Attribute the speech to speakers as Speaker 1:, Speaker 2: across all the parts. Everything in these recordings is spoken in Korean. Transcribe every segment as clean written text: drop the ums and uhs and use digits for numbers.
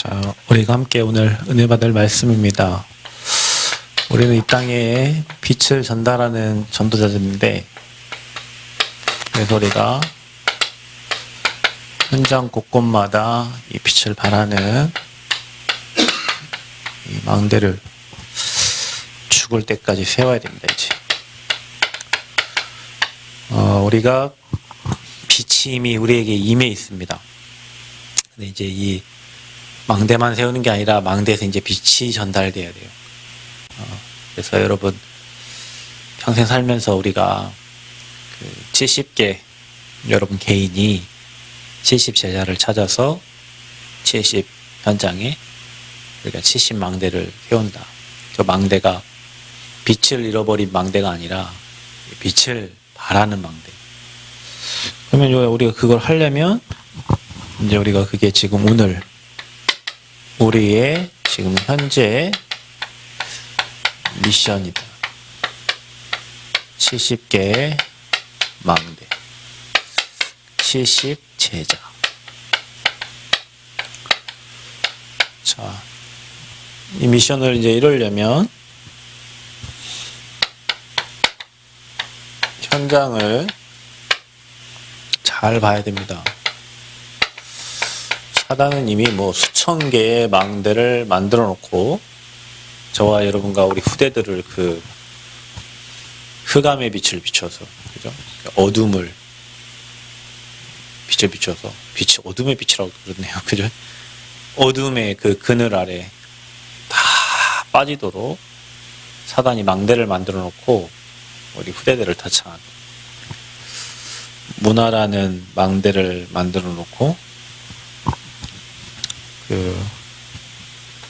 Speaker 1: 자, 우리가 함께 오늘 은혜 받을 말씀입니다. 우리는 이 땅에 빛을 전달하는 전도자들인데, 그래서 우리가 현장 곳곳마다 이 빛을 발하는 이 망대를 죽을 때까지 세워야 됩니다. 이제 우리가 빛이 이미 우리에게 임해 있습니다. 근데 이제 이 망대만 세우는 게 아니라 망대에서 이제 빛이 전달돼야 돼요. 그래서 여러분 평생 살면서 우리가 70개 여러분 개인이 70 제자를 찾아서 70 현장에 우리가 70 망대를 세운다. 그 망대가 빛을 잃어버린 망대가 아니라 빛을 발하는 망대. 그러면 우리가 그걸 하려면 이제 우리가 그게 지금 오늘 우리의 지금 현재 미션이다. 70개의 망대, 70 제자. 자, 이 미션을 이제 이루려면 현장을 잘 봐야 됩니다. 사단은 이미 뭐 수천 개의 망대를 만들어 놓고 저와 여러분과 우리 후대들을 그 흑암의 빛을 비춰서, 그죠? 어둠을 빛을 비춰서, 빛이 어둠의 빛이라고 그러네요, 그죠? 어둠의 그 그늘 아래 다 빠지도록 사단이 망대를 만들어 놓고 우리 후대들을 타창한 문화라는 망대를 만들어 놓고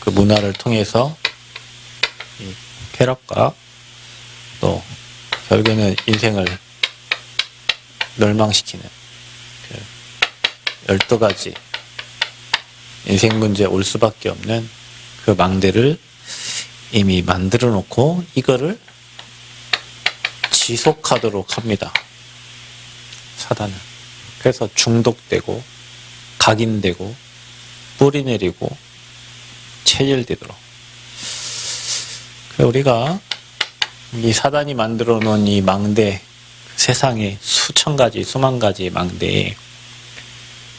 Speaker 1: 그 문화를 통해서 이 쾌락과 또 결국에는 인생을 멸망시키는 그 12가지 인생 문제에 올 수밖에 없는 그 망대를 이미 만들어 놓고 이거를 지속하도록 합니다. 사단은. 그래서 중독되고 각인되고 뿌리내리고 체질되도록. 우리가 이 사단이 만들어 놓은 이 망대, 세상에 수천 가지, 수만 가지 망대에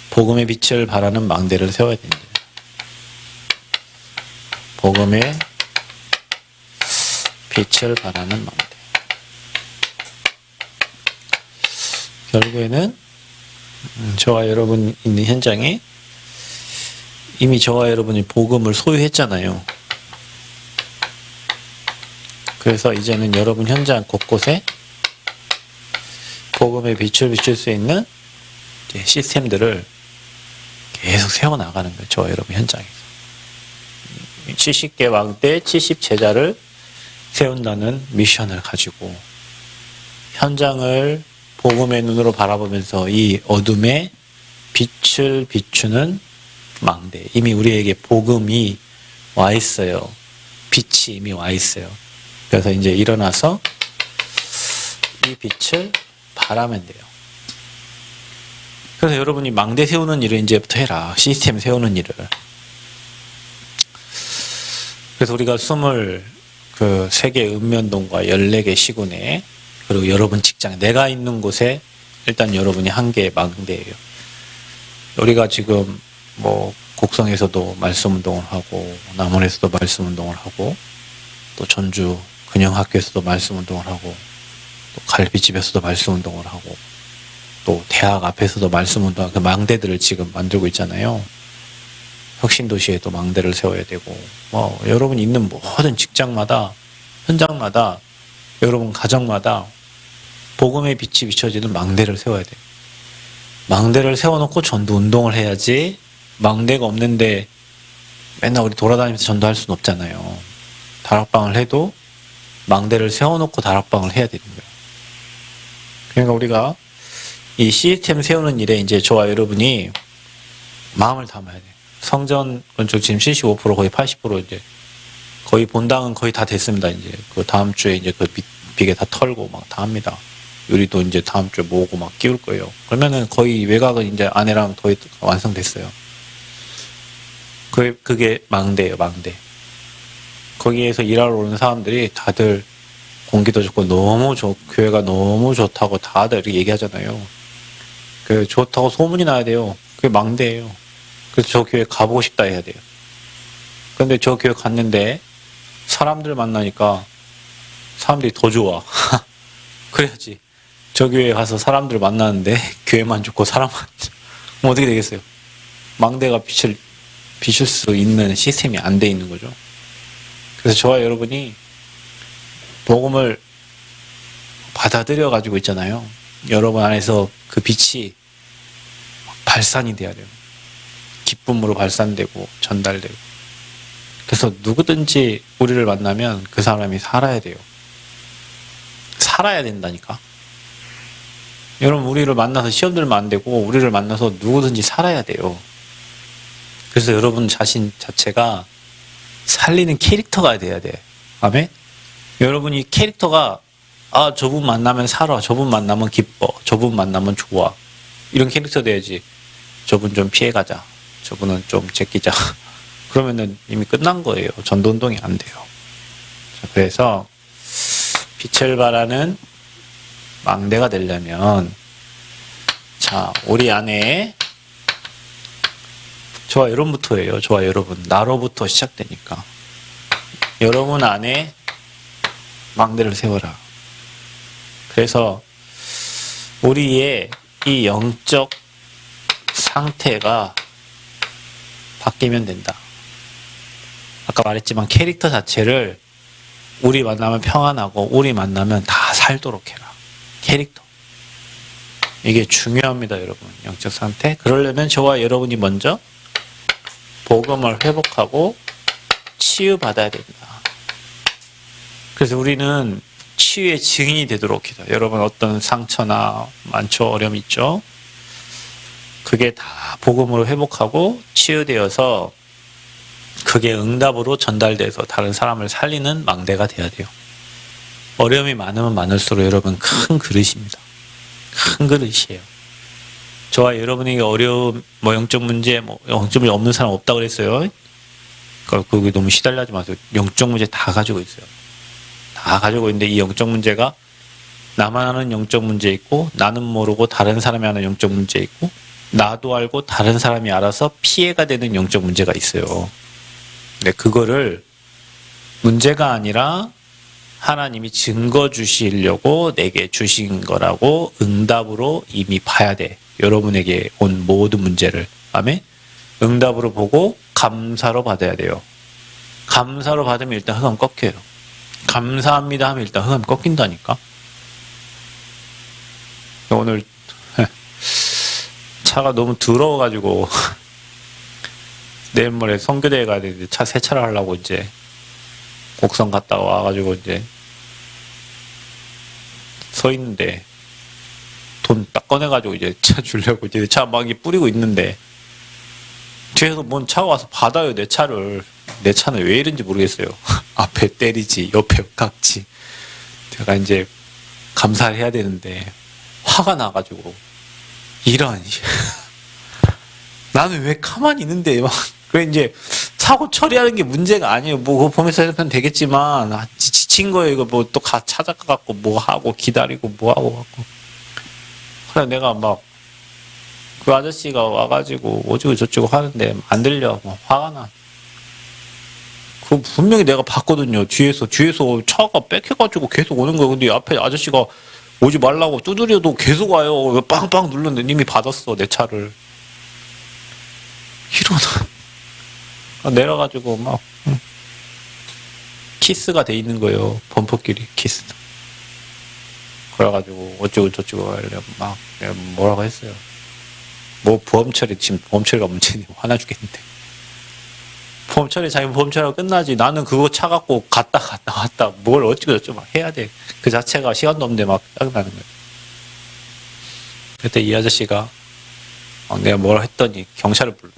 Speaker 1: 복음의 빛을 발하는 망대를 세워야 됩니다. 복음의 빛을 발하는 망대. 결국에는 저와 여러분 있는 현장에 이미 저와 여러분이 복음을 소유했잖아요. 그래서 이제는 여러분 현장 곳곳에 복음의 빛을 비출 수 있는 시스템들을 계속 세워나가는 거예요. 저와 여러분 현장에서. 70개 망대, 70 제자를 세운다는 미션을 가지고 현장을 복음의 눈으로 바라보면서 이 어둠에 빛을 비추는 망대. 이미 우리에게 복음이 와 있어요. 빛이 이미 와 있어요. 그래서 이제 일어나서 이 빛을 발하면 돼요. 그래서 여러분이 망대 세우는 일을 이제부터 해라. 시스템 세우는 일을. 그래서 우리가 23개 읍면동과 14개 시군에 그리고 여러분 직장, 내가 있는 곳에 일단 여러분이 한 개의 망대예요. 우리가 지금 뭐 곡성에서도 말씀운동을 하고 남원에서도 말씀운동을 하고 또 전주 근영학교에서도 말씀운동을 하고 또 갈비집에서도 말씀운동을 하고 또 대학 앞에서도 말씀운동하고 그 망대들을 지금 만들고 있잖아요. 혁신도시에도 망대를 세워야 되고 뭐 여러분 있는 모든 직장마다 현장마다 여러분 가정마다 복음의 빛이 비춰지는 망대를 세워야 돼요. 망대를 세워놓고 전도 운동을 해야지 망대가 없는데 맨날 우리 돌아다니면서 전도할 수는 없잖아요. 다락방을 해도 망대를 세워놓고 다락방을 해야 되는 거예요. 그러니까 우리가 이 시스템 세우는 일에 이제 저와 여러분이 마음을 담아야 돼요. 성전 건축 지금 75% 거의 80% 이제 거의 본당은 거의 다 됐습니다. 이제 그 다음 주에 이제 그 비계 다 털고 막 다 합니다. 유리도 이제 다음 주에 모으고 막 끼울 거예요. 그러면은 거의 외곽은 이제 안에랑 거의 완성됐어요. 그게 망대예요, 망대. 거기에서 일하러 오는 사람들이 다들 공기도 좋고 교회가 너무 좋다고 다들 이렇게 얘기하잖아요. 그 좋다고 소문이 나야 돼요. 그게 망대예요. 그래서 저 교회 가보고 싶다 해야 돼요. 근데 저 교회 갔는데 사람들 만나니까 사람들이 더 좋아. 그래야지. 저 교회 가서 사람들 만나는데 교회만 좋고 사람만 그럼 어떻게 되겠어요? 망대가 비출 수 있는 시스템이 안 돼 있는 거죠. 그래서 저와 여러분이 복음을 받아들여 가지고 있잖아요. 여러분 안에서 그 빛이 발산이 돼야 돼요. 기쁨으로 발산되고 전달되고. 그래서 누구든지 우리를 만나면 그 사람이 살아야 돼요. 살아야 된다니까. 여러분 우리를 만나서 시험 들면 안 되고 우리를 만나서 누구든지 살아야 돼요. 그래서 여러분 자신 자체가 살리는 캐릭터가 돼야 돼. 아멘? 여러분이 캐릭터가 저분 만나면 살아. 저분 만나면 기뻐. 저분 만나면 좋아. 이런 캐릭터 돼야지. 저분 좀 피해가자. 저분은 좀 제끼자. 그러면은 이미 끝난 거예요. 전도운동이 안 돼요. 자, 그래서 빛을 발하는 망대가 되려면 자, 우리 안에 저와 여러분부터예요. 저와 여러분. 나로부터 시작되니까. 여러분 안에 망대를 세워라. 그래서 우리의 이 영적 상태가 바뀌면 된다. 아까 말했지만 캐릭터 자체를 우리 만나면 평안하고 우리 만나면 다 살도록 해라. 캐릭터. 이게 중요합니다, 여러분. 영적 상태. 그러려면 저와 여러분이 먼저 복음을 회복하고 치유받아야 됩니다. 그래서 우리는 치유의 증인이 되도록 해요. 여러분 어떤 상처나 많죠, 어려움이 있죠. 그게 다 복음으로 회복하고 치유되어서 그게 응답으로 전달돼서 다른 사람을 살리는 망대가 돼야 돼요. 어려움이 많으면 많을수록 여러분 큰 그릇입니다. 큰 그릇이에요. 저와 여러분에게 어려움, 영적 문제, 영적 문제 없는 사람 없다고 그랬어요. 그게 너무 시달리지 마세요. 영적 문제 다 가지고 있어요. 다 가지고 있는데 이 영적 문제가 나만 아는 영적 문제 있고 나는 모르고 다른 사람이 아는 영적 문제 있고 나도 알고 다른 사람이 알아서 피해가 되는 영적 문제가 있어요. 근데 그거를 문제가 아니라 하나님이 증거 주시려고 내게 주신 거라고 응답으로 이미 봐야 돼. 여러분에게 온 모든 문제를. 아멘? 응답으로 보고 감사로 받아야 돼요. 감사로 받으면 일단 흑암 꺾여요. 감사합니다 하면 일단 흑암 꺾인다니까. 오늘 차가 너무 더러워가지고 내일 모레 선교대회 가야 되는데 차 세차를 하려고 이제 곡성 갔다가 와가지고 이제 서 있는데 돈 딱 꺼내가지고 이제 차 주려고 이제 차 막 뿌리고 있는데 뒤에서 뭔 차가 와서 받아요, 내 차를. 내 차는 왜 이런지 모르겠어요. 앞에 때리지, 옆에 깎지. 제가 이제 감사를 해야 되는데 화가 나가지고 이런 나는 왜 가만히 있는데 막 그래 이제 사고 처리하는 게 문제가 아니에요. 뭐 그거 보면서 해도 되겠지만 지친 거예요. 이거 뭐 또 찾아가갖고 뭐 하고 기다리고 뭐 하고 갖고. 그래 내가 막 그 아저씨가 와가지고 어쩌고 저쩌고 하는데 안 들려. 뭐 화가 나. 그 분명히 내가 봤거든요. 뒤에서 차가 빽해가지고 계속 오는 거예요. 근데 앞에 아저씨가 오지 말라고 두드려도 계속 와요. 빵빵 눌렀는데 이미 받았어, 내 차를. 이러다 내려가지고 막 키스가 돼 있는 거예요. 범퍼끼리 키스. 그래가지고 어쩌고 저쩌고 하려고 막 내가 뭐라고 했어요. 뭐 보험 처리, 지금 보험 처리가 문제니 화나 죽겠는데. 보험 처리 자기 보험 처리가 끝나지. 나는 그거 차 갖고 갔다 왔다 뭘 어쩌고 저쩌고 막 해야 돼. 그 자체가 시간도 없는데 막 짜증나는 거예요. 그때 이 아저씨가 내가 뭐라 했더니 경찰을 불러.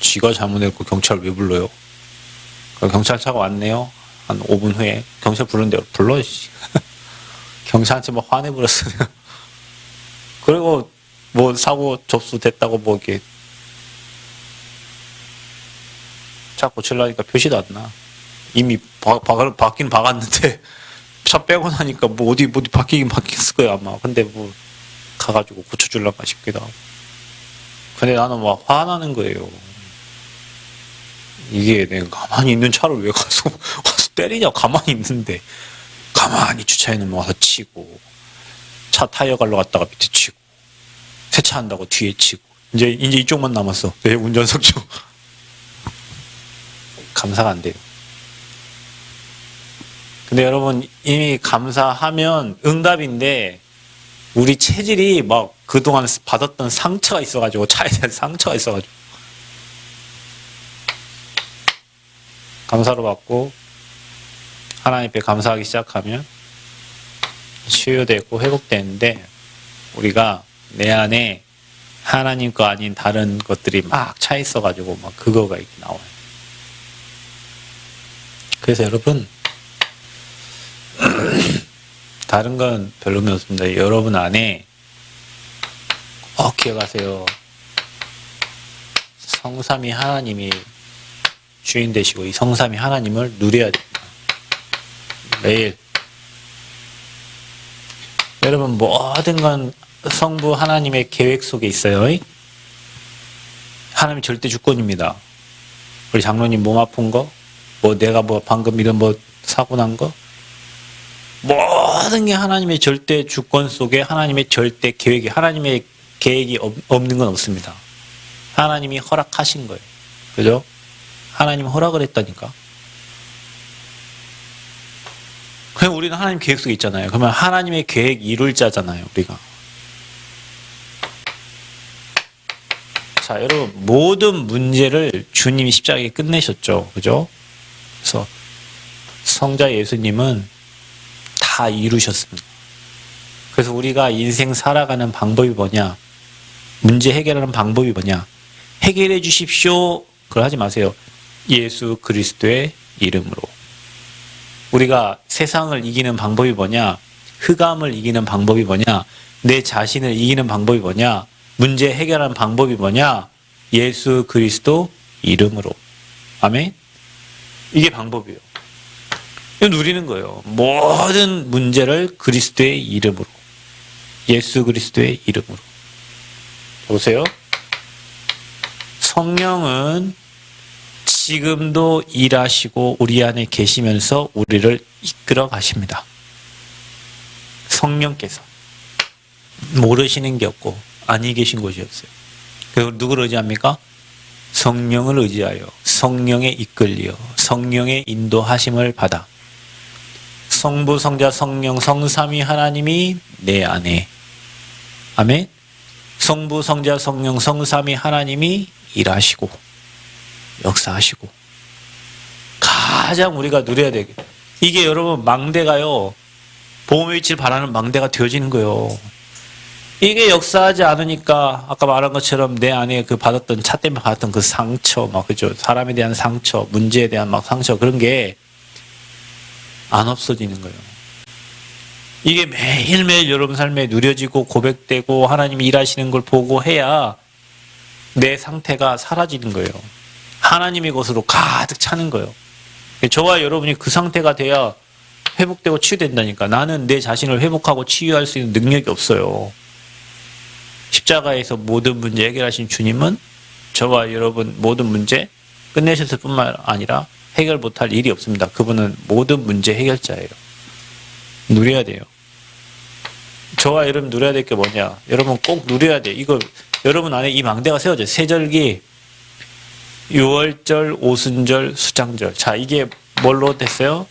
Speaker 1: 쥐가 잘못했고 경찰을 왜 불러요? 경찰차가 왔네요. 한 5분 후에 경찰 부르는 대로 불러. 경찰한테 막 화내버렸어요. 그리고 뭐 사고 접수됐다고 뭐 이렇게 차 고치려니까 표시도 안 나. 이미 바뀌는 박았는데 차 빼고 나니까 뭐 어디 바뀌긴 바뀌었을 거야 아마. 근데 뭐 가가지고 고쳐줄란가 싶기도 하고. 근데 나는 막 화나는 거예요. 이게 내가 가만히 있는 차를 왜 와서 때리냐. 가만히 있는데 가만히 주차해놓으면 와서 치고, 차 타이어 갈러 갔다가 밑에 치고, 세차한다고 뒤에 치고. 이제 이쪽만 남았어. 내 운전석 쪽. 감사가 안 돼요. 근데 여러분 이미 감사하면 응답인데, 우리 체질이 막 그동안 받았던 상처가 있어가지고, 차에 대한 상처가 있어가지고 감사로 받고 하나님 앞에 감사하기 시작하면 치유되고 회복되는데, 우리가 내 안에 하나님 거 아닌 다른 것들이 막 차 있어가지고 막 그거가 이렇게 나와요. 그래서 여러분 다른 건 별로 없습니다. 여러분 안에 꼭 기억하세요. 성삼위 하나님이 주인 되시고 이 성삼위 하나님을 누려야 됩니다. 매일. 여러분 모든 건 성부 하나님의 계획 속에 있어요. 하나님이 절대 주권입니다. 우리 장로님 몸 아픈 거, 뭐 내가 뭐 방금 이런 뭐 사고 난 거, 모든 게 하나님의 절대 주권 속에 하나님의 절대 계획이, 하나님의 계획이 없는 건 없습니다. 하나님이 허락하신 거예요. 그죠? 하나님 허락을 했다니까. 그냥 우리는 하나님 계획 속에 있잖아요. 그러면 하나님의 계획 이룰 자잖아요, 우리가. 자, 여러분 모든 문제를 주님이 십자가에 끝내셨죠. 그죠? 그래서 성자 예수님은 다 이루셨습니다. 그래서 우리가 인생 살아가는 방법이 뭐냐? 문제 해결하는 방법이 뭐냐? 해결해 주십시오. 그걸 하지 마세요. 예수 그리스도의 이름으로. 우리가 세상을 이기는 방법이 뭐냐? 흑암을 이기는 방법이 뭐냐? 내 자신을 이기는 방법이 뭐냐? 문제 해결하는 방법이 뭐냐? 예수 그리스도 이름으로. 아멘? 이게 방법이에요. 이거 누리는 거예요. 모든 문제를 그리스도의 이름으로. 예수 그리스도의 이름으로. 보세요. 성령은 지금도 일하시고 우리 안에 계시면서 우리를 이끌어 가십니다. 성령께서. 모르시는 게 없고 아니 계신 곳이 없어요. 그리고 누구를 의지합니까? 성령을 의지하여 성령에 이끌려 성령의 인도하심을 받아 성부, 성자, 성령, 성삼위 하나님이 내 안에. 아멘. 성부, 성자, 성령, 성삼위 하나님이 일하시고 역사하시고 가장 우리가 누려야 되게. 이게 여러분 망대가요. 보험의 위치를 바라는 망대가 되어지는 거예요. 이게 역사하지 않으니까 아까 말한 것처럼 내 안에 그 받았던 차 때문에 받았던 그 상처 막 그죠. 사람에 대한 상처, 문제에 대한 막 상처 그런 게 안 없어지는 거예요. 이게 매일매일 여러분 삶에 누려지고 고백되고 하나님이 일하시는 걸 보고 해야 내 상태가 사라지는 거예요. 하나님의 것으로 가득 차는 거예요. 저와 여러분이 그 상태가 돼야 회복되고 치유된다니까. 나는 내 자신을 회복하고 치유할 수 있는 능력이 없어요. 십자가에서 모든 문제 해결하신 주님은 저와 여러분 모든 문제 끝내셨을 뿐만 아니라 해결 못할 일이 없습니다. 그분은 모든 문제 해결자예요. 누려야 돼요. 저와 여러분 누려야 될 게 뭐냐? 여러분 꼭 누려야 돼요. 이거 여러분 안에 이 망대가 세워져요. 세절기, 유월절, 오순절, 수장절. 자, 이게 뭘로 됐어요?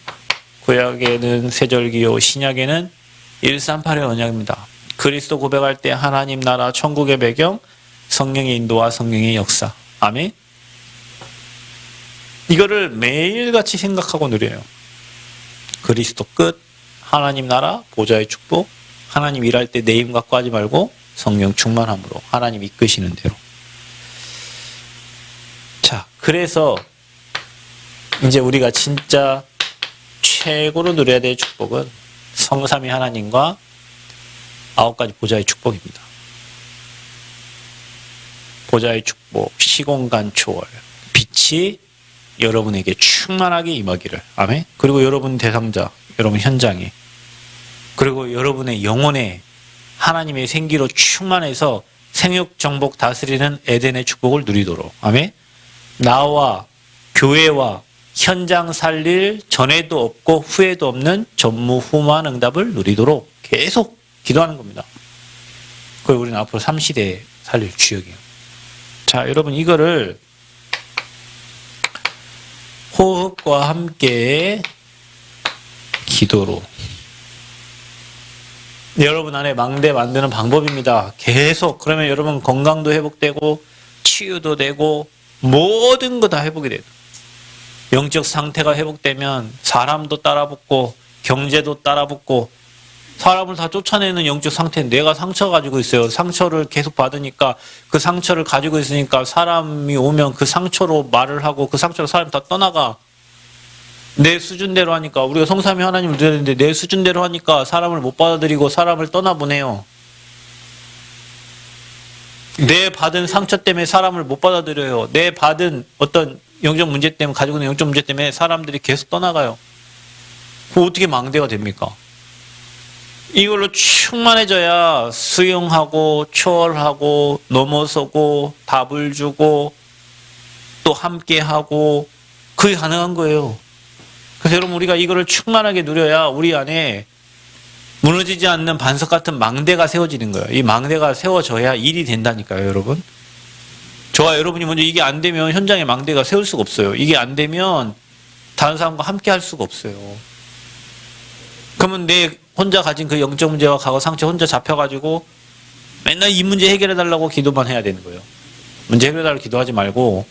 Speaker 1: 구약에는 세절기요, 신약에는 138의 언약입니다. 그리스도 고백할 때 하나님 나라, 천국의 배경, 성령의 인도와 성령의 역사. 아멘. 이거를 매일같이 생각하고 누려요. 그리스도 끝, 하나님 나라, 보좌의 축복, 하나님 일할 때 내 힘 갖고 하지 말고 성령 충만함으로 하나님 이끄시는 대로. 자, 그래서 이제 우리가 진짜 최고로 누려야 될 축복은 성삼위 하나님과 9가지 보좌의 축복입니다. 보좌의 축복, 시공간 초월, 빛이 여러분에게 충만하게 임하기를. 아멘. 그리고 여러분 대상자, 여러분 현장에, 그리고 여러분의 영혼에 하나님의 생기로 충만해서 생육 정복 다스리는 에덴의 축복을 누리도록. 아멘. 나와 교회와 현장 살릴 전에도 없고 후에도 없는 전무후무한 응답을 누리도록 계속 기도하는 겁니다. 그리고 우리는 앞으로 3시대에 살릴 주역이에요. 자, 여러분 이거를 호흡과 함께 기도로 여러분 안에 망대 만드는 방법입니다. 계속. 그러면 여러분 건강도 회복되고 치유도 되고 모든 거 다 회복이 돼요. 영적 상태가 회복되면 사람도 따라붙고 경제도 따라붙고 사람을 다 쫓아내는 영적 상태는 내가 상처 가지고 있어요. 상처를 계속 받으니까 그 상처를 가지고 있으니까 사람이 오면 그 상처로 말을 하고 그 상처로 사람이 다 떠나가. 내 수준대로 하니까 우리가 성삼위 하나님을 드렸는데 내 수준대로 하니까 사람을 못 받아들이고 사람을 떠나보내요. 내 받은 상처 때문에 사람을 못 받아들여요. 내 받은 어떤 영적 문제 때문에 가지고 있는 영적 문제 때문에 사람들이 계속 떠나가요. 그 어떻게 망대가 됩니까? 이걸로 충만해져야 수용하고 초월하고 넘어서고 답을 주고 또 함께하고 그게 가능한 거예요. 그래서 여러분 우리가 이거를 충만하게 누려야 우리 안에 무너지지 않는 반석 같은 망대가 세워지는 거예요. 이 망대가 세워져야 일이 된다니까요, 여러분. 저와 여러분이 먼저 이게 안 되면 현장에 망대가 세울 수가 없어요. 이게 안 되면 다른 사람과 함께 할 수가 없어요. 그러면 내 혼자 가진 그 영적 문제와 과거 상처 혼자 잡혀가지고 맨날 이 문제 해결해달라고 기도만 해야 되는 거예요. 문제 해결해달라고 기도하지 말고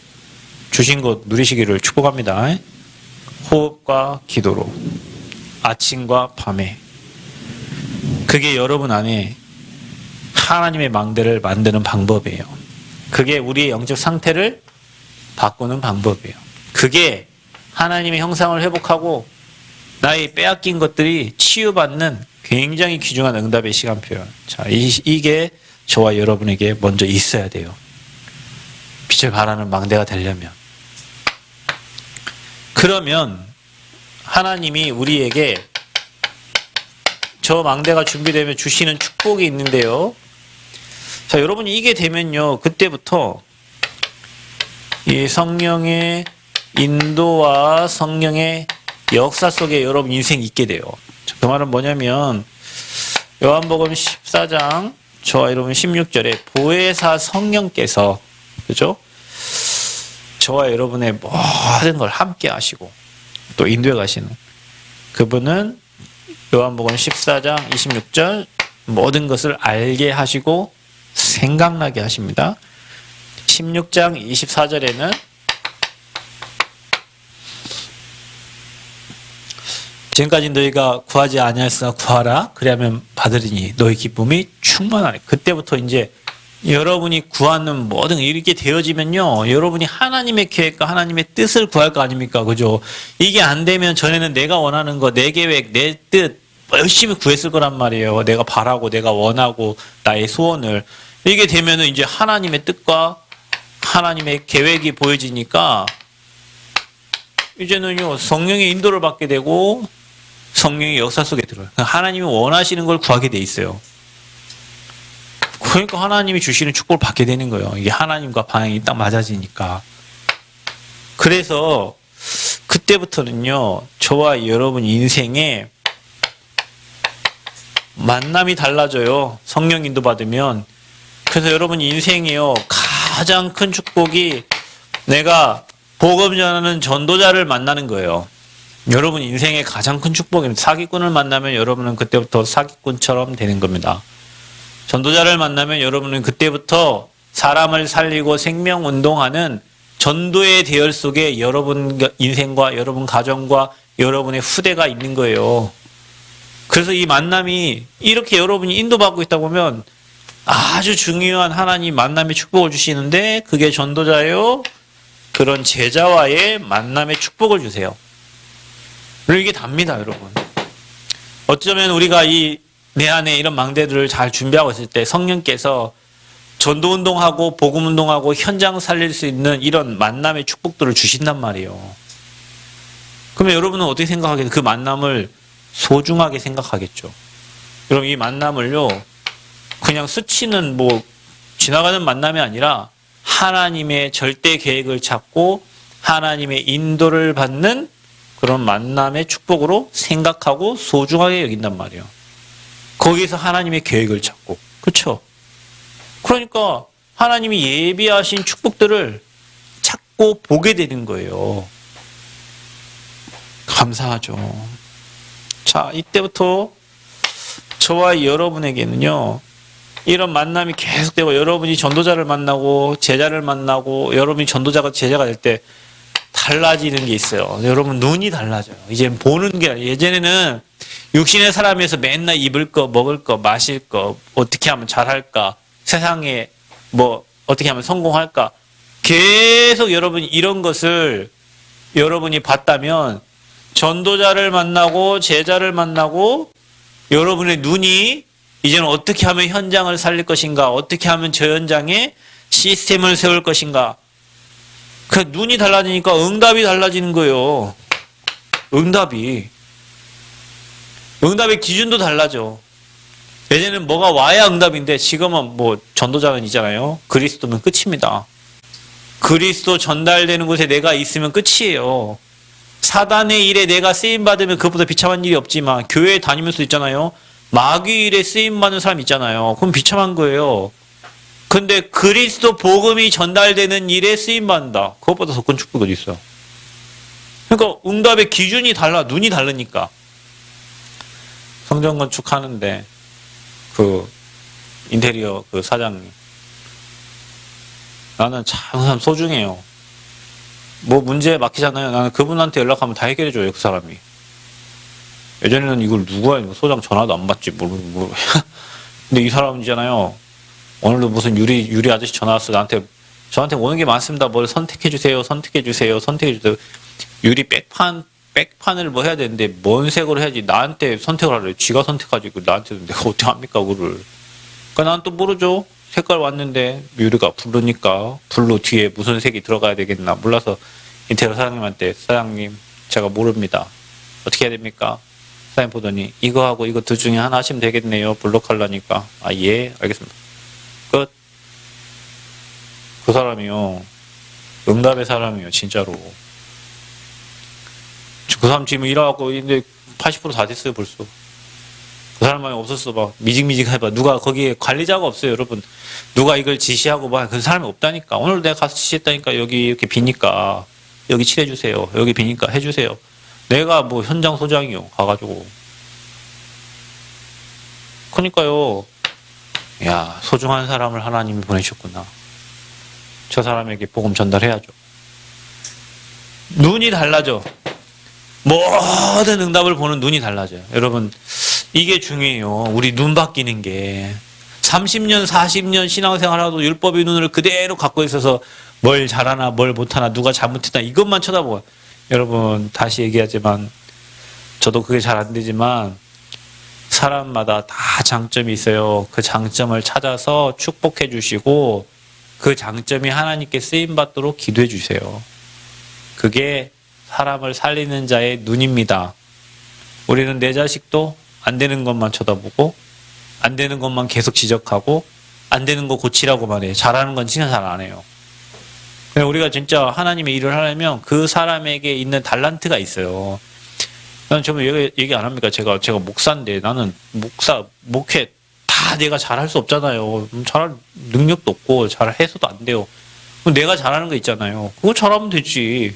Speaker 1: 주신 것 누리시기를 축복합니다. 호흡과 기도로 아침과 밤에 그게 여러분 안에 하나님의 망대를 만드는 방법이에요. 그게 우리의 영적 상태를 바꾸는 방법이에요. 그게 하나님의 형상을 회복하고 나의 빼앗긴 것들이 치유받는 굉장히 귀중한 응답의 시간표예요. 자, 이게 저와 여러분에게 먼저 있어야 돼요. 빛을 발하는 망대가 되려면. 그러면 하나님이 우리에게 저 망대가 준비되면 주시는 축복이 있는데요. 자, 여러분이 이게 되면요. 그때부터 이 성령의 인도와 성령의 역사 속에 여러분 인생이 있게 돼요. 그 말은 뭐냐면 요한복음 14장 저와 여러분 16절에 보혜사 성령께서 그죠? 저와 여러분의 모든 걸 함께 하시고 또 인도해 가시는 그분은 요한복음 14장 26절 모든 것을 알게 하시고 생각나게 하십니다. 16장 24절에는 지금까지 너희가 구하지 아니하였으나 구하라 그리하면 받으리니 너희 기쁨이 충만하리. 그때부터 이제 여러분이 구하는 모든 이렇게 되어지면요, 여러분이 하나님의 계획과 하나님의 뜻을 구할 거 아닙니까? 그죠? 이게 안 되면 전에는 내가 원하는 거, 내 계획, 내 뜻 열심히 구했을 거란 말이에요. 내가 바라고 내가 원하고 나의 소원을. 이게 되면은 이제 하나님의 뜻과 하나님의 계획이 보여지니까 이제는요, 성령의 인도를 받게 되고 성령의 역사 속에 들어요. 하나님이 원하시는 걸 구하게 돼 있어요. 그러니까 하나님이 주시는 축복을 받게 되는 거예요. 이게 하나님과 방향이 딱 맞아지니까. 그래서 그때부터는요, 저와 여러분 인생에 만남이 달라져요. 성령 인도 받으면. 그래서 여러분 인생이요, 가장 큰 축복이 내가 복음 전하는 전도자를 만나는 거예요. 여러분 인생의 가장 큰 축복입니다. 사기꾼을 만나면 여러분은 그때부터 사기꾼처럼 되는 겁니다. 전도자를 만나면 여러분은 그때부터 사람을 살리고 생명운동하는 전도의 대열 속에 여러분 인생과 여러분 가정과 여러분의 후대가 있는 거예요. 그래서 이 만남이 이렇게 여러분이 인도받고 있다 보면 아주 중요한 하나님 만남의 축복을 주시는데 그게 전도자예요. 그런 제자와의 만남의 축복을 주세요. 그리고 이게 답니다, 여러분. 어쩌면 우리가 내 안에 이런 망대들을 잘 준비하고 있을 때 성령께서 전도운동하고 복음운동하고 현장 살릴 수 있는 이런 만남의 축복들을 주신단 말이에요. 그러면 여러분은 어떻게 생각하겠어요? 그 만남을 소중하게 생각하겠죠. 여러분 이 만남을요 그냥 스치는 뭐 지나가는 만남이 아니라 하나님의 절대 계획을 찾고 하나님의 인도를 받는 그런 만남의 축복으로 생각하고 소중하게 여긴단 말이에요. 거기서 하나님의 계획을 찾고. 그렇죠? 그러니까 하나님이 예비하신 축복들을 찾고 보게 되는 거예요. 감사하죠. 자, 이때부터 저와 여러분에게는요, 이런 만남이 계속되고 여러분이 전도자를 만나고 제자를 만나고 여러분이 전도자가 제자가 될 때 달라지는 게 있어요. 여러분 눈이 달라져요. 이제 보는 게 예전에는 육신의 사람에서 맨날 입을 거, 먹을 거, 마실 거, 어떻게 하면 잘할까, 세상에 뭐 어떻게 하면 성공할까, 계속 여러분이 이런 것을 여러분이 봤다면 전도자를 만나고 제자를 만나고 여러분의 눈이 이제는 어떻게 하면 현장을 살릴 것인가, 어떻게 하면 저 현장에 시스템을 세울 것인가. 그 눈이 달라지니까 응답이 달라지는 거예요. 응답의 기준도 달라져. 예전에는 뭐가 와야 응답인데 지금은 뭐 전도자는 있잖아요. 그리스도면 끝입니다. 그리스도 전달되는 곳에 내가 있으면 끝이에요. 사단의 일에 내가 쓰임받으면 그것보다 비참한 일이 없지만 교회에 다니면서 있잖아요. 마귀 일에 쓰임받는 사람 있잖아요. 그럼 비참한 거예요. 근데 그리스도 복음이 전달되는 일에 쓰임받는다. 그것보다 더 큰 축복이 어디 있어요. 그러니까 응답의 기준이 달라. 눈이 다르니까. 성전 건축하는데 그 인테리어 그 사장님, 나는 참 사람 소중해요. 뭐 문제 막히잖아요. 나는 그분한테 연락하면 다 해결해줘요. 그 사람이. 예전에는 이걸 누가 소장 전화도 안 받지. 근데 이 사람이잖아요. 오늘도 무슨 유리 아저씨 전화 왔어. 저한테 오는 게 많습니다. 뭘 선택해주세요. 유리 백판을 뭐 해야 되는데 뭔 색으로 해야지. 나한테 선택을 하래. 지가 선택하지. 나한테 내가 어떻게 합니까, 그거를. 그러니까 난 또 모르죠. 색깔 왔는데 유리가 블루니까 블루 뒤에 무슨 색이 들어가야 되겠나 몰라서 인테리어 사장님한테, 사장님 제가 모릅니다. 어떻게 해야 됩니까? 사장님 보더니 이거하고 이거 둘 중에 하나 하시면 되겠네요. 블루 컬러니까. 아, 예, 알겠습니다. 끝. 그 사람이요, 응답의 사람이에요. 진짜로. 그 사람 지금 일하고 있는데 80% 다 됐어요. 벌써. 그 사람만이 없었어. 막 미직미직 해봐. 누가 거기에 관리자가 없어요. 여러분, 누가 이걸 지시하고 막 그 사람이 없다니까. 오늘 내가 가서 지시했다니까. 여기 이렇게 비니까 여기 칠해주세요. 여기 비니까 해주세요. 내가 뭐 현장 소장이요. 가가지고. 그러니까요, 야, 소중한 사람을 하나님이 보내셨구나. 저 사람에게 복음 전달해야죠. 눈이 달라져. 모든 응답을 보는 눈이 달라져요. 여러분, 이게 중요해요. 우리 눈 바뀌는 게. 30년, 40년 신앙생활하도 율법의 눈을 그대로 갖고 있어서 뭘 잘하나, 뭘 못하나, 누가 잘못했나, 이것만 쳐다보고. 여러분, 다시 얘기하지만, 저도 그게 잘 안 되지만, 사람마다 다 장점이 있어요. 그 장점을 찾아서 축복해 주시고, 그 장점이 하나님께 쓰임받도록 기도해 주세요. 그게 사람을 살리는 자의 눈입니다. 우리는 내 자식도 안 되는 것만 쳐다보고, 안 되는 것만 계속 지적하고, 안 되는 거 고치라고만 해요. 잘하는 건 진짜 잘 안 해요. 우리가 진짜 하나님의 일을 하려면 그 사람에게 있는 달란트가 있어요. 난 정말 얘기 안 합니까? 제가 목사인데, 나는 목회 다 내가 잘할 수 없잖아요. 잘할 능력도 없고, 잘해서도 안 돼요. 그럼 내가 잘하는 거 있잖아요. 그거 잘하면 되지.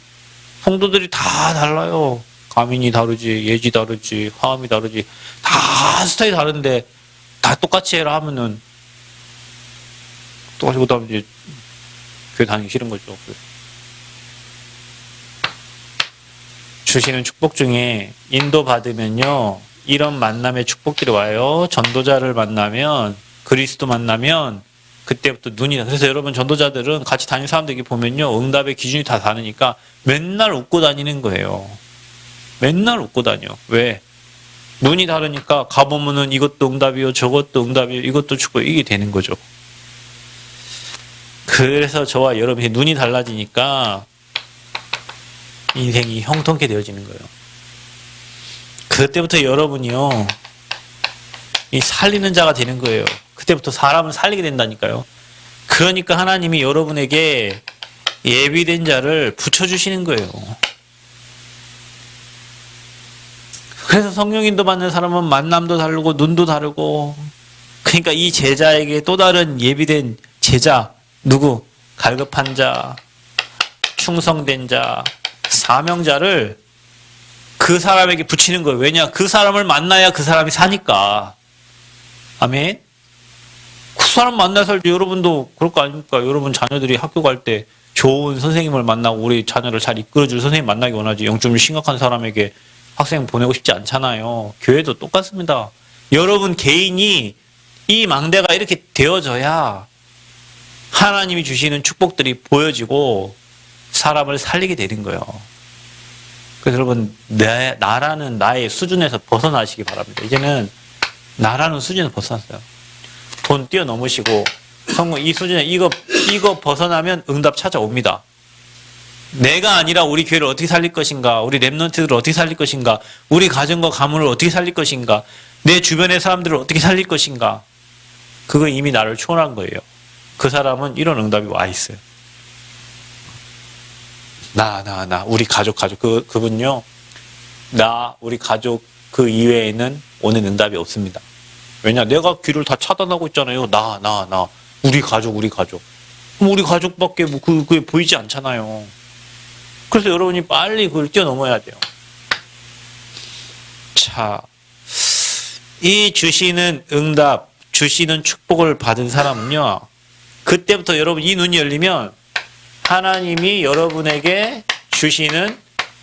Speaker 1: 성도들이 다 달라요. 가민이 다르지, 예지 다르지, 화음이 다르지, 다 스타일이 다른데 다 똑같이 해라 하면은 똑같이 못하면 이제 교회 다니기 싫은 거죠. 주시는 축복 중에 인도받으면요, 이런 만남의 축복들이 와요. 전도자를 만나면, 그리스도 만나면 그때부터 눈이 나. 그래서 여러분, 전도자들은 같이 다니는 사람들에게 보면요, 응답의 기준이 다 다르니까 맨날 웃고 다니는 거예요. 맨날 웃고 다녀. 왜? 눈이 다르니까 가보면은 이것도 응답이요, 저것도 응답이요, 이것도 축복, 이게 되는 거죠. 그래서 저와 여러분이 눈이 달라지니까 인생이 형통케 되어지는 거예요. 그때부터 여러분이요, 이 살리는 자가 되는 거예요. 그때부터 사람을 살리게 된다니까요. 그러니까 하나님이 여러분에게 예비된 자를 붙여주시는 거예요. 그래서 성령인도 받는 사람은 만남도 다르고 눈도 다르고, 그러니까 이 제자에게 또 다른 예비된 제자, 누구? 갈급한 자, 충성된 자, 사명자를 그 사람에게 붙이는 거예요. 왜냐? 그 사람을 만나야 그 사람이 사니까. 아멘. 그 사람 만나서 여러분도 그럴 거 아닙니까? 여러분 자녀들이 학교 갈 때 좋은 선생님을 만나고 우리 자녀를 잘 이끌어줄 선생님 만나기 원하지, 영점이 심각한 사람에게 학생 보내고 싶지 않잖아요. 교회도 똑같습니다. 여러분 개인이 이 망대가 이렇게 되어져야 하나님이 주시는 축복들이 보여지고 사람을 살리게 되는 거예요. 그래서 여러분, 나라는 나의 수준에서 벗어나시기 바랍니다. 이제는 나라는 수준에서 벗어났어요. 돈 뛰어넘으시고, 성공 이 수준에 이거 벗어나면 응답 찾아옵니다. 내가 아니라 우리 교회를 어떻게 살릴 것인가, 우리 랩런트들을 어떻게 살릴 것인가, 우리 가정과 가문을 어떻게 살릴 것인가, 내 주변의 사람들을 어떻게 살릴 것인가, 그거 이미 나를 초월한 거예요. 그 사람은 이런 응답이 와 있어요. 우리 가족. 그분요, 우리 가족 그 이외에는 오는 응답이 없습니다. 왜냐? 내가 귀를 다 차단하고 있잖아요. 우리 가족. 그럼 우리 가족밖에 그게 보이지 않잖아요. 그래서 여러분이 빨리 그걸 뛰어넘어야 돼요. 자, 이 주시는 응답, 주시는 축복을 받은 사람은요, 그때부터 여러분 이 눈이 열리면 하나님이 여러분에게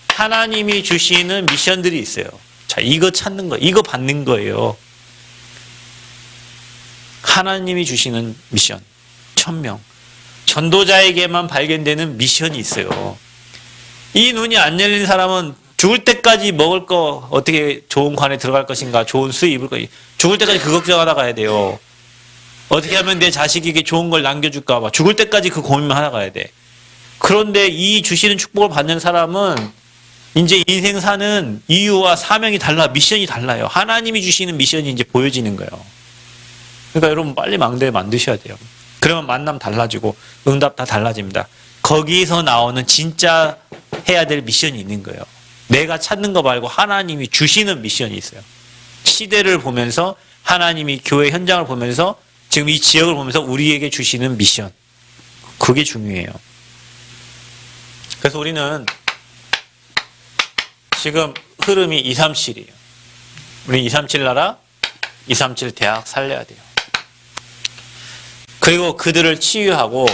Speaker 1: 하나님이 주시는 미션들이 있어요. 자, 이거 찾는 거예요. 이거 받는 거예요. 하나님이 주시는 미션. 1000명. 전도자에게만 발견되는 미션이 있어요. 이 눈이 안 열린 사람은 죽을 때까지 먹을 거, 어떻게 좋은 관에 들어갈 것인가, 좋은 수입 입을 것인가, 죽을 때까지 그 걱정하다 가야 돼요. 어떻게 하면 내 자식에게 좋은 걸 남겨줄까 봐 죽을 때까지 그 고민만 하다 가야 돼. 그런데 이 주시는 축복을 받는 사람은 이제 인생 사는 이유와 사명이 달라, 미션이 달라요. 하나님이 주시는 미션이 이제 보여지는 거예요. 그러니까 여러분 빨리 망대 만드셔야 돼요. 그러면 만남 달라지고 응답 다 달라집니다. 거기서 나오는 진짜 해야 될 미션이 있는 거예요. 내가 찾는 거 말고 하나님이 주시는 미션이 있어요. 시대를 보면서 하나님이 교회 현장을 보면서 지금 이 지역을 보면서 우리에게 주시는 미션. 그게 중요해요. 그래서 우리는 지금 흐름이 237이에요. 우리 237 나라, 237 대학 살려야 돼요. 그리고 그들을 치유하고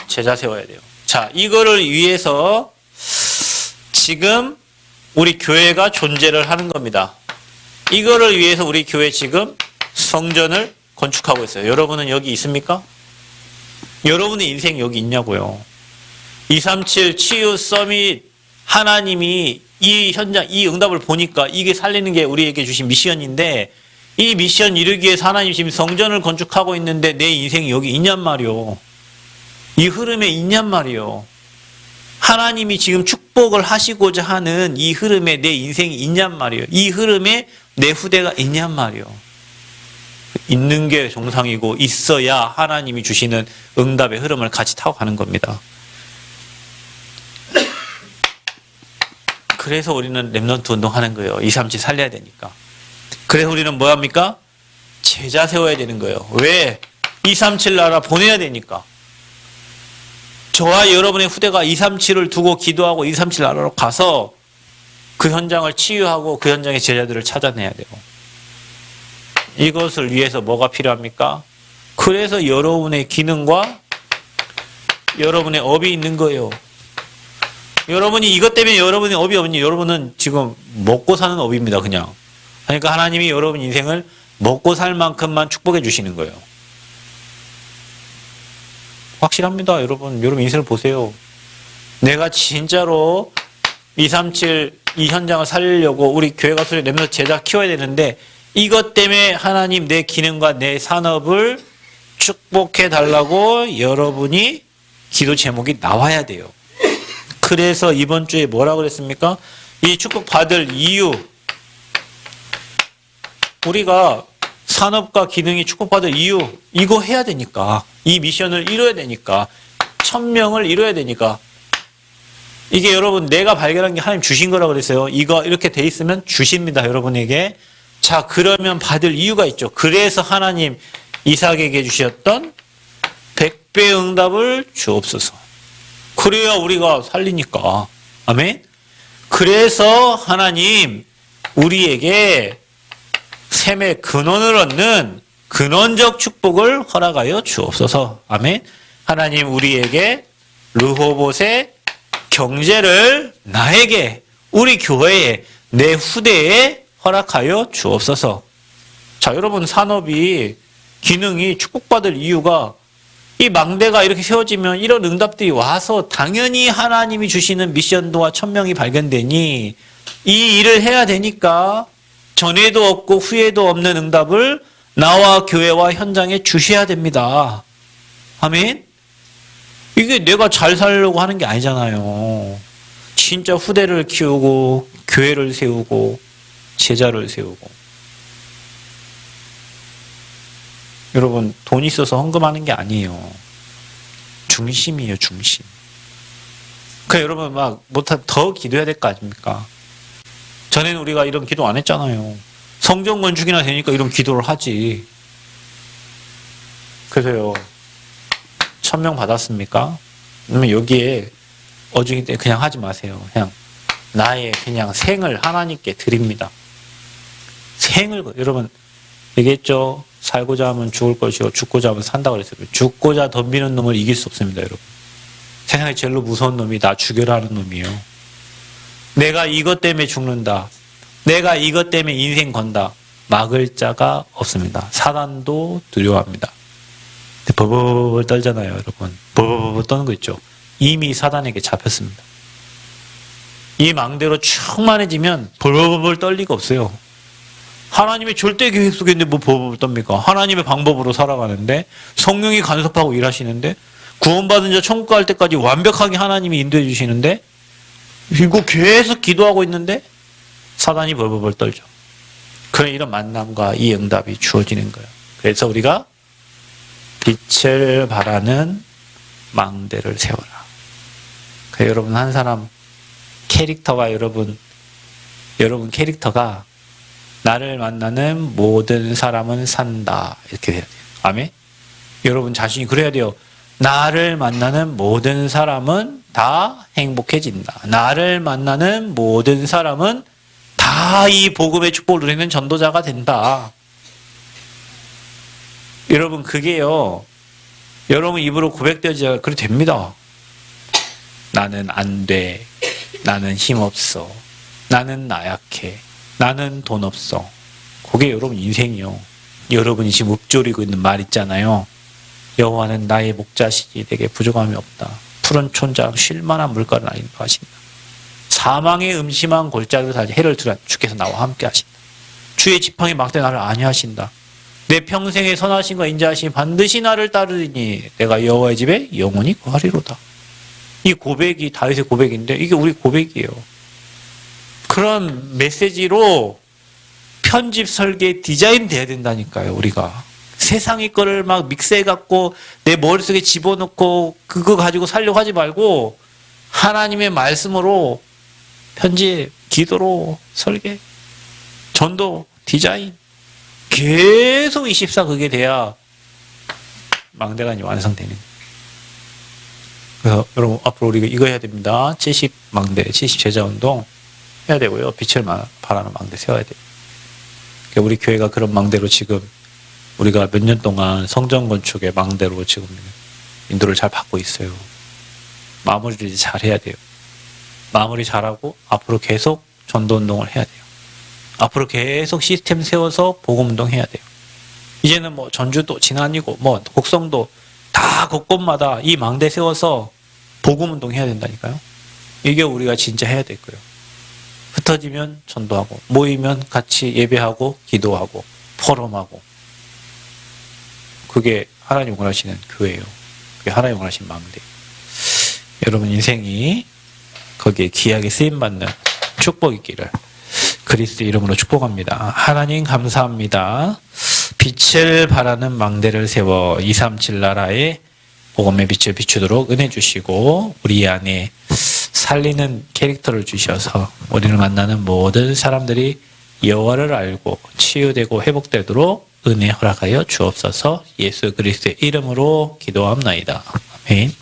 Speaker 1: 제자 세워야 돼요. 자, 이거를 위해서 지금 우리 교회가 존재를 하는 겁니다. 이거를 위해서 우리 교회 지금 성전을 건축하고 있어요. 여러분은 여기 있습니까? 여러분의 인생 여기 있냐고요. 237 치유 서밋, 하나님이 이 현장, 이 응답을 보니까 이게 살리는 게 우리에게 주신 미션인데, 이 미션 이루기 위해서 하나님이 지금 성전을 건축하고 있는데 내 인생이 여기 있냔 말이요. 이 흐름에 있냔 말이요. 하나님이 지금 축복을 하시고자 하는 이 흐름에 내 인생이 있냔 말이요. 이 흐름에 내 후대가 있냔 말이요. 있는 게 정상이고 있어야 하나님이 주시는 응답의 흐름을 같이 타고 가는 겁니다. 그래서 우리는 랩런트 운동하는 거예요. 237 살려야 되니까. 그래서 우리는 뭐 합니까? 제자 세워야 되는 거예요. 왜? 237 나라 보내야 되니까. 저와 여러분의 후대가 237을 두고 기도하고 237 나라로 가서 그 현장을 치유하고 그 현장의 제자들을 찾아내야 돼요. 이것을 위해서 뭐가 필요합니까? 그래서 여러분의 기능과 여러분의 업이 있는 거예요. 여러분이 이것 때문에 여러분의 업이 없니? 여러분은 지금 먹고 사는 업입니다, 그냥. 그러니까 하나님이 여러분 인생을 먹고 살 만큼만 축복해 주시는 거예요. 확실합니다, 여러분. 여러분 인생을 보세요. 내가 진짜로 237 이 현장을 살리려고 우리 교회가 내면서 제자 키워야 되는데 이것 때문에 하나님 내 기능과 내 산업을 축복해 달라고 여러분이 기도 제목이 나와야 돼요. 그래서 이번 주에 뭐라고 그랬습니까? 이 축복 받을 이유, 우리가 산업과 기능이 축복받을 이유, 이거 해야 되니까, 이 미션을 이뤄야 되니까, 1000명을 이뤄야 되니까, 이게 여러분 내가 발견한 게 하나님 주신 거라고 그랬어요. 이거 이렇게 돼 있으면 주십니다, 여러분에게. 자, 그러면 받을 이유가 있죠. 그래서 하나님 이삭에게 주셨던 100배 응답을 주옵소서. 그래야 우리가 살리니까. 아멘. 그래서 하나님 우리에게 샘의 근원을 얻는 근원적 축복을 허락하여 주옵소서. 아멘. 하나님 우리에게 르호봇의 경제를 나에게, 우리 교회에, 내 후대에 허락하여 주옵소서. 자, 여러분 산업이, 기능이 축복받을 이유가 이 망대가 이렇게 세워지면 이런 응답들이 와서 당연히 하나님이 주시는 미션도와 1000명이 발견되니 이 일을 해야 되니까 전에도 없고 후에도 없는 응답을 나와 교회와 현장에 주셔야 됩니다. 아멘. 이게 내가 잘 살려고 하는 게 아니잖아요. 진짜 후대를 키우고 교회를 세우고 제자를 세우고. 여러분 돈 있어서 헌금하는 게 아니에요. 중심이에요, 중심. 그러니까 여러분 막 못한 더 기도해야 될 거 아닙니까? 전에는 우리가 이런 기도 안 했잖아요. 성전 건축이나 되니까 이런 기도를 하지. 그래서요. 1000명 받았습니까? 그러면 여기에 어중이 때 그냥 하지 마세요. 그냥 나의 그냥 생을 하나님께 드립니다. 생을, 여러분 얘기했죠? 살고자 하면 죽을 것이요 죽고자 하면 산다고 그랬어요. 죽고자 덤비는 놈을 이길 수 없습니다, 여러분. 세상에 제일 무서운 놈이 나 죽여라 하는 놈이에요. 내가 이것 때문에 죽는다. 내가 이것 때문에 인생 건다. 막을 자가 없습니다. 사단도 두려워합니다. 버버버 떨잖아요, 여러분. 버버버 떠는 거 있죠. 이미 사단에게 잡혔습니다. 이 망대로 충만해지면 버버버 떨 리가 없어요. 하나님의 절대 계획 속에 있는데 뭐 버버버 떱니까? 하나님의 방법으로 살아가는데, 성령이 간섭하고 일하시는데, 구원받은 자 천국 갈 때까지 완벽하게 하나님이 인도해 주시는데, 이거 계속 기도하고 있는데 사단이 벌벌벌 떨죠. 그런 이런 만남과 이 응답이 주어지는 거예요. 그래서 우리가 빛을 발하는 망대를 세워라. 그러니까 여러분 한 사람 캐릭터가 여러분 캐릭터가 나를 만나는 모든 사람은 산다. 이렇게 돼야 돼요. 아멘? 여러분 자신이 그래야 돼요. 나를 만나는 모든 사람은 다 행복해진다. 나를 만나는 모든 사람은 다 이 복음의 축복을 누리는 전도자가 된다. 여러분 그게요. 여러분 입으로 고백되어야 그래 됩니다. 나는 안 돼. 나는 힘없어. 나는 나약해. 나는 돈 없어. 그게 여러분 인생이요. 여러분이 지금 읊조리고 있는 말 있잖아요. 여호와는 나의 목자시니 내게 부족함이 없다. 푸른 촌장 쉴만한 물가를 나를 인도하신다. 사망의 음침한 골짜기로 살지 해를 두란 주께서 나와 함께 하신다. 주의 지팡이 막대 나를 안위하신다. 내 평생의 선하심과 인자하심이 반드시 나를 따르니 내가 여호와의 집에 영원히 거하리로다. 이 고백이 다윗의 고백인데 이게 우리 고백이에요. 그런 메시지로 편집 설계 디자인 돼야 된다니까요. 우리가 세상의 거를 막 믹스해갖고 내 머릿속에 집어넣고 그거 가지고 살려고 하지 말고 하나님의 말씀으로 편집, 기도로 설계, 전도, 디자인 계속 24 그게 돼야 망대가 완성되는 거예요. 그래서 여러분 앞으로 우리가 이거 해야 됩니다. 70 망대, 70 제자운동 해야 되고요. 빛을 발하는 망대 세워야 돼요. 우리 교회가 그런 망대로 지금 우리가 몇 년 동안 성전 건축의 망대로 지금 인도를 잘 받고 있어요. 마무리를 이제 잘 해야 돼요. 마무리 잘하고 앞으로 계속 전도운동을 해야 돼요. 앞으로 계속 시스템 세워서 복음운동 해야 돼요. 이제는 뭐 전주도 진안이고 뭐 곡성도 다 곳곳마다 이 망대 세워서 복음운동 해야 된다니까요. 이게 우리가 진짜 해야 될 거예요. 흩어지면 전도하고 모이면 같이 예배하고 기도하고 포럼하고 그게 하나님 원하시는 교회예요. 그게 하나님 원하시는 망대. 여러분 인생이 거기에 귀하게 쓰임받는 축복 있기를 그리스도 이름으로 축복합니다. 하나님 감사합니다. 빛을 발하는 망대를 세워 237 나라에 복음의 빛을 비추도록 은혜 주시고 우리 안에 살리는 캐릭터를 주셔서 우리를 만나는 모든 사람들이 여호와를 알고 치유되고 회복되도록 은혜 허락하여 주옵소서. 예수 그리스도의 이름으로 기도합나이다. 아멘.